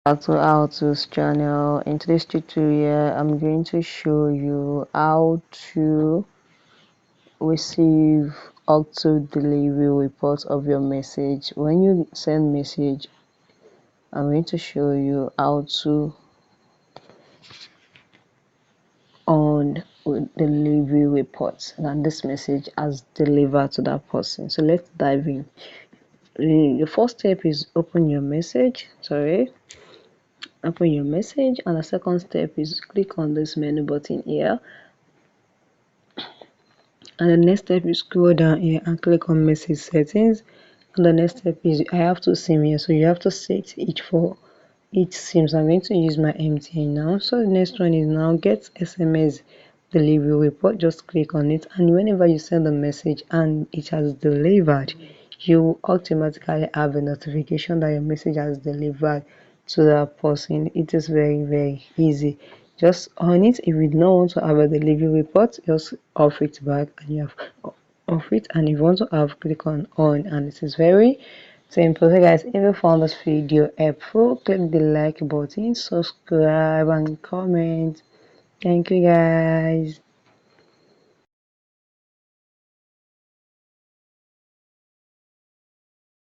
Back to How To's channel. In today's tutorial, I'm going to show you how to receive auto delivery report of your message. When you send message, I'm going to show you how to on delivery report and this message has delivered to that person. So let's dive in. The first step is open your message. Open your message, and the second step is click on this menu button here, and the next step is scroll down here and click on message settings, and the next step is I have two SIM here, so you have to set each for each SIM. So I'm going to use my MTN now. So the next one is now get SMS delivery report. Just click on it, and whenever you send a message and it has delivered, you automatically have a notification that your message has delivered to that person. It is very easy. Just on it. If you don't want to have a delivery report, just off it back and you have off it, and if you want to have, click on and it is very simple. So guys, if you found this video helpful, click the like button, subscribe and comment. Thank you guys.